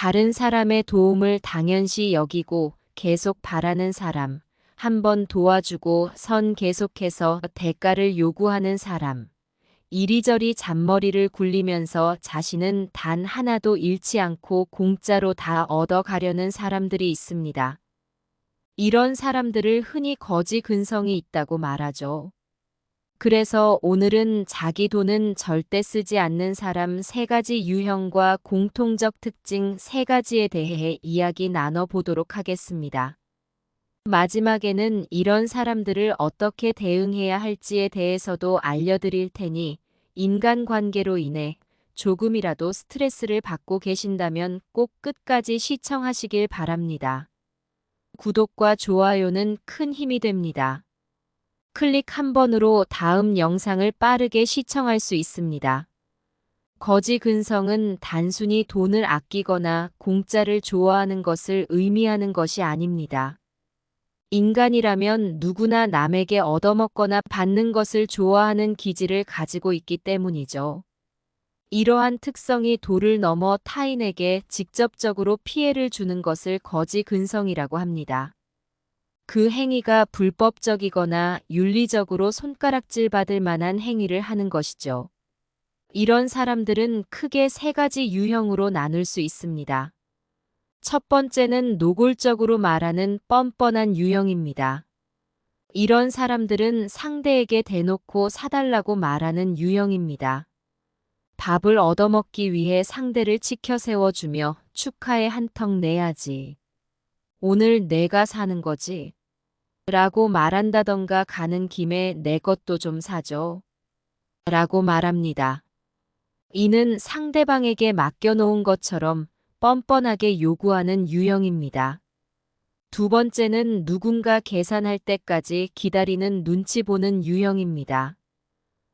다른 사람의 도움을 당연시 여기고 계속 바라는 사람, 한번 도와주고 선 계속해서 대가를 요구하는 사람, 이리저리 잔머리를 굴리면서 자신은 단 하나도 잃지 않고 공짜로 다 얻어가려는 사람들이 있습니다. 이런 사람들을 흔히 거지 근성이 있다고 말하죠. 그래서 오늘은 자기 돈은 절대 쓰지 않는 사람 3가지 유형과 공통적 특징 3가지에 대해 이야기 나눠보도록 하겠습니다. 마지막에는 이런 사람들을 어떻게 대응해야 할지에 대해서도 알려드릴 테니 인간관계로 인해 조금이라도 스트레스를 받고 계신다면 꼭 끝까지 시청하시길 바랍니다. 구독과 좋아요는 큰 힘이 됩니다. 클릭 한 번으로 다음 영상을 빠르게 시청할 수 있습니다. 거지 근성은 단순히 돈을 아끼거나 공짜를 좋아하는 것을 의미하는 것이 아닙니다. 인간이라면 누구나 남에게 얻어먹거나 받는 것을 좋아하는 기질을 가지고 있기 때문이죠. 이러한 특성이 도를 넘어 타인에게 직접적으로 피해를 주는 것을 거지 근성이라고 합니다. 그 행위가 불법적이거나 윤리적으로 손가락질 받을 만한 행위를 하는 것이죠. 이런 사람들은 크게 3가지 유형으로 나눌 수 있습니다. 첫 번째는 노골적으로 말하는 뻔뻔한 유형입니다. 이런 사람들은 상대에게 대놓고 사달라고 말하는 유형입니다. 밥을 얻어먹기 위해 상대를 치켜 세워주며 축하에 한턱 내야지. 오늘 내가 사는 거지. 라고 말한다던가 가는 김에 내 것도 좀 사줘. 라고 말합니다. 이는 상대방에게 맡겨놓은 것처럼 뻔뻔하게 요구하는 유형입니다. 두 번째는 누군가 계산할 때까지 기다리는 눈치 보는 유형입니다.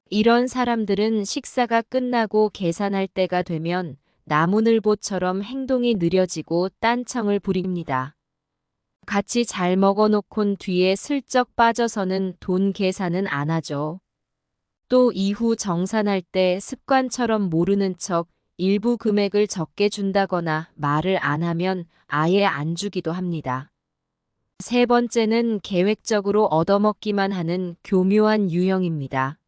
이런 사람들은 식사가 끝나고 계산할 때가 되면 나무늘보처럼 행동이 느려지고 딴청을 부립니다. 같이 잘 먹어놓곤 뒤에 슬쩍 빠져서는 돈 계산은 안 하죠. 또 이후 정산할 때 습관처럼 모르는 척 일부 금액을 적게 준다거나 말을 안 하면 아예 안 주기도 합니다. 세 번째는 계획적으로 얻어먹기만 하는 교묘한 유형입니다.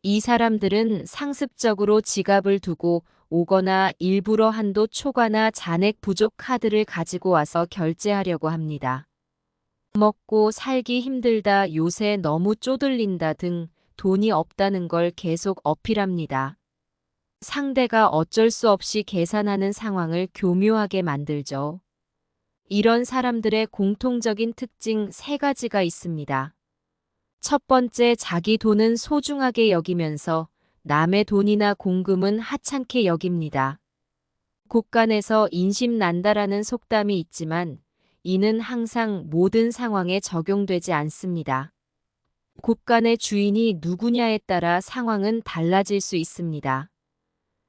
이 사람들은 상습적으로 지갑을 두고 오거나 일부러 한도 초과나 잔액 부족 카드를 가지고 와서 결제하려고 합니다. 먹고 살기 힘들다, 요새 너무 쪼들린다 등 돈이 없다는 걸 계속 어필합니다. 상대가 어쩔 수 없이 계산하는 상황을 교묘하게 만들죠. 이런 사람들의 공통적인 특징 3가지가 있습니다. 첫 번째, 자기 돈은 소중하게 여기면서 남의 돈이나 공금은 하찮게 여깁니다. 곳간에서 인심난다라는 속담이 있지만 이는 항상 모든 상황에 적용되지 않습니다. 곳간의 주인이 누구냐에 따라 상황은 달라질 수 있습니다.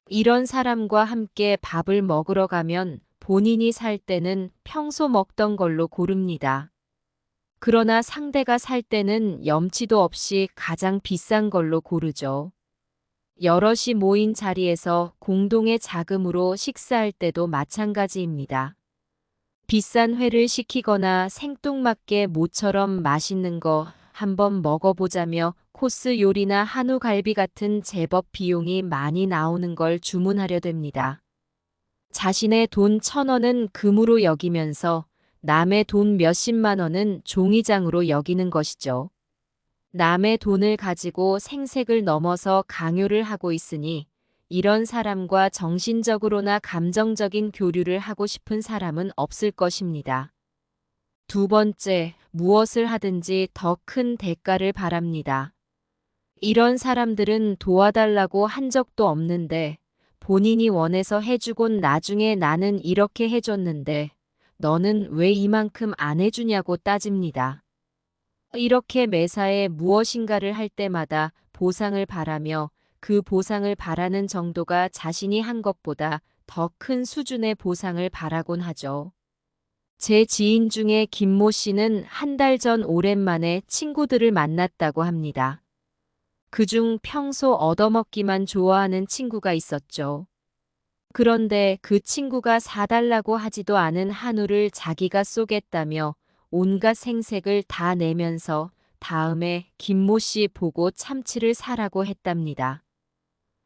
이런 사람과 함께 밥을 먹으러 가면 본인이 살 때는 평소 먹던 걸로 고릅니다. 그러나 상대가 살 때는 염치도 없이 가장 비싼 걸로 고르죠. 여럿이 모인 자리에서 공동의 자금으로 식사할 때도 마찬가지입니다. 비싼 회를 시키거나 생뚱맞게 모처럼 맛있는 거 한번 먹어보자며 코스 요리나 한우 갈비 같은 제법 비용이 많이 나오는 걸 주문하려 됩니다. 자신의 돈 1,000원은 금으로 여기면서 남의 돈 몇십만 원은 종이장으로 여기는 것이죠. 남의 돈을 가지고 생색을 넘어서 강요를 하고 있으니 이런 사람과 정신적으로나 감정적인 교류를 하고 싶은 사람은 없을 것입니다. 두 번째, 무엇을 하든지 더 큰 대가를 바랍니다. 이런 사람들은 도와달라고 한 적도 없는데 본인이 원해서 해주곤 나중에 나는 이렇게 해줬는데 너는 왜 이만큼 안 해주냐고 따집니다. 이렇게 매사에 무엇인가를 할 때마다 보상을 바라며 그 보상을 바라는 정도가 자신이 한 것보다 더 큰 수준의 보상을 바라곤 하죠. 제 지인 중에 김모 씨는 한 달 전 오랜만에 친구들을 만났다고 합니다. 그중 평소 얻어먹기만 좋아하는 친구가 있었죠. 그런데 그 친구가 사달라고 하지도 않은 한우를 자기가 쏘겠다며 온갖 생색을 다 내면서 다음에 김모 씨 보고 참치를 사라고 했답니다.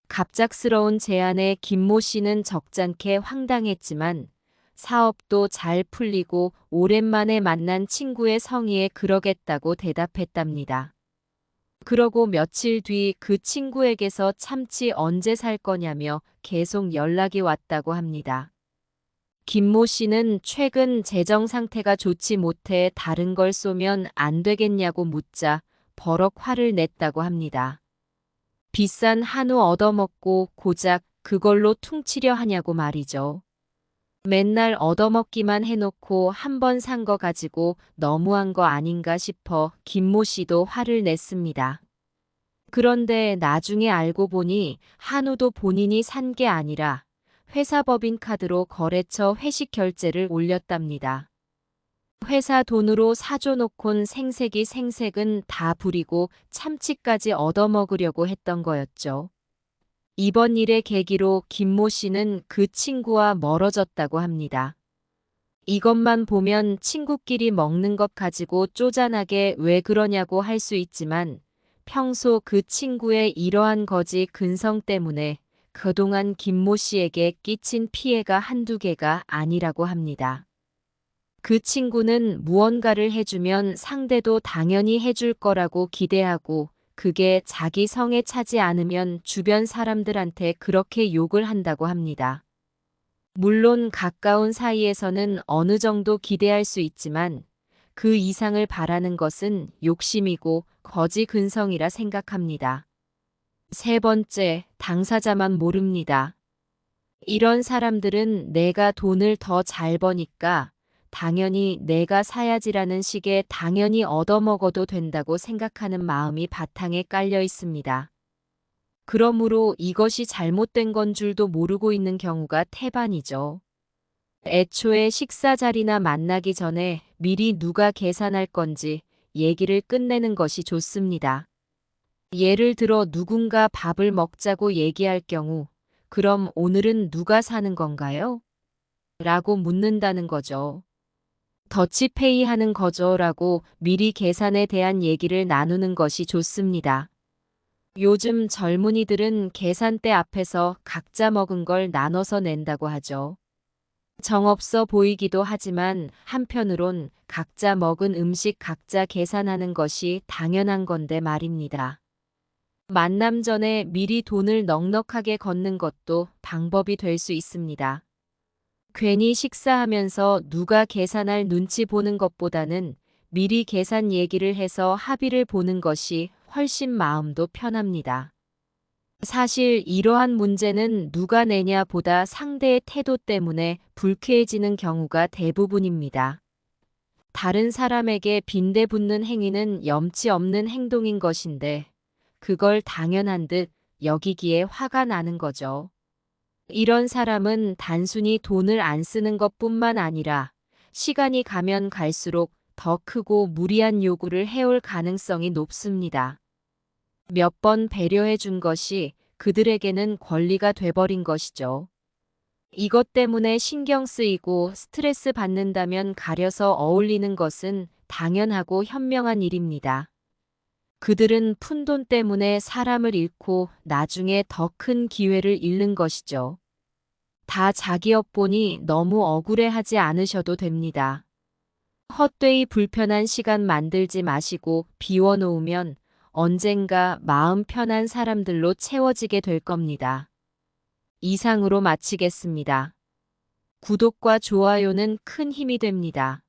갑작스러운 제안에 김모 씨는 적잖게 황당했지만 사업도 잘 풀리고 오랜만에 만난 친구의 성의에 그러겠다고 대답했답니다. 그러고 며칠 뒤 그 친구에게서 참치 언제 살 거냐며 계속 연락이 왔다고 합니다. 김모 씨는 최근 재정 상태가 좋지 못해 다른 걸 쏘면 안 되겠냐고 묻자 버럭 화를 냈다고 합니다. 비싼 한우 얻어먹고 고작 그걸로 퉁치려 하냐고 말이죠. 맨날 얻어먹기만 해놓고 한 번 산 거 가지고 너무한 거 아닌가 싶어 김모 씨도 화를 냈습니다. 그런데 나중에 알고 보니 한우도 본인이 산 게 아니라 회사 법인카드로 거래처 회식 결제를 올렸답니다. 회사 돈으로 사줘놓곤 생색은 다 부리고 참치까지 얻어먹으려고 했던 거였죠. 이번 일의 계기로 김모 씨는 그 친구와 멀어졌다고 합니다. 이것만 보면 친구끼리 먹는 것 가지고 쪼잔하게 왜 그러냐고 할 수 있지만 평소 그 친구의 이러한 거지 근성 때문에 그동안 김모 씨에게 끼친 피해가 한두 개가 아니라고 합니다. 그 친구는 무언가를 해주면 상대도 당연히 해줄 거라고 기대하고 그게 자기 성에 차지 않으면 주변 사람들한테 그렇게 욕을 한다고 합니다. 물론 가까운 사이에서는 어느 정도 기대할 수 있지만 그 이상을 바라는 것은 욕심이고 거지 근성이라 생각합니다. 세 번째, 당사자만 모릅니다. 이런 사람들은 내가 돈을 더 잘 버니까 당연히 내가 사야지라는 식의 당연히 얻어먹어도 된다고 생각하는 마음이 바탕에 깔려 있습니다. 그러므로 이것이 잘못된 건 줄도 모르고 있는 경우가 태반이죠. 애초에 식사 자리나 만나기 전에 미리 누가 계산할 건지 얘기를 끝내는 것이 좋습니다. 예를 들어 누군가 밥을 먹자고 얘기할 경우 그럼 오늘은 누가 사는 건가요? 라고 묻는다는 거죠. 더치페이 하는 거죠 라고 미리 계산에 대한 얘기를 나누는 것이 좋습니다. 요즘 젊은이들은 계산대 앞에서 각자 먹은 걸 나눠서 낸다고 하죠. 정없어 보이기도 하지만 한편으론 각자 먹은 음식 각자 계산하는 것이 당연한 건데 말입니다. 만남 전에 미리 돈을 넉넉하게 걷는 것도 방법이 될 수 있습니다. 괜히 식사하면서 누가 계산할 눈치 보는 것보다는 미리 계산 얘기를 해서 합의를 보는 것이 훨씬 마음도 편합니다. 사실 이러한 문제는 누가 내냐 보다 상대의 태도 때문에 불쾌해지는 경우가 대부분입니다. 다른 사람에게 빈대붙는 행위는 염치 없는 행동인 것인데 그걸 당연한 듯 여기기에 화가 나는 거죠. 이런 사람은 단순히 돈을 안 쓰는 것뿐만 아니라 시간이 가면 갈수록 더 크고 무리한 요구를 해올 가능성이 높습니다. 몇 번 배려해 준 것이 그들에게는 권리가 돼버린 것이죠. 이것 때문에 신경 쓰이고 스트레스 받는다면 가려서 어울리는 것은 당연하고 현명한 일입니다. 그들은 푼돈 때문에 사람을 잃고 나중에 더 큰 기회를 잃는 것이죠. 다 자기 업보니 너무 억울해하지 않으셔도 됩니다. 헛되이 불편한 시간 만들지 마시고 비워놓으면 언젠가 마음 편한 사람들로 채워지게 될 겁니다. 이상으로 마치겠습니다. 구독과 좋아요는 큰 힘이 됩니다.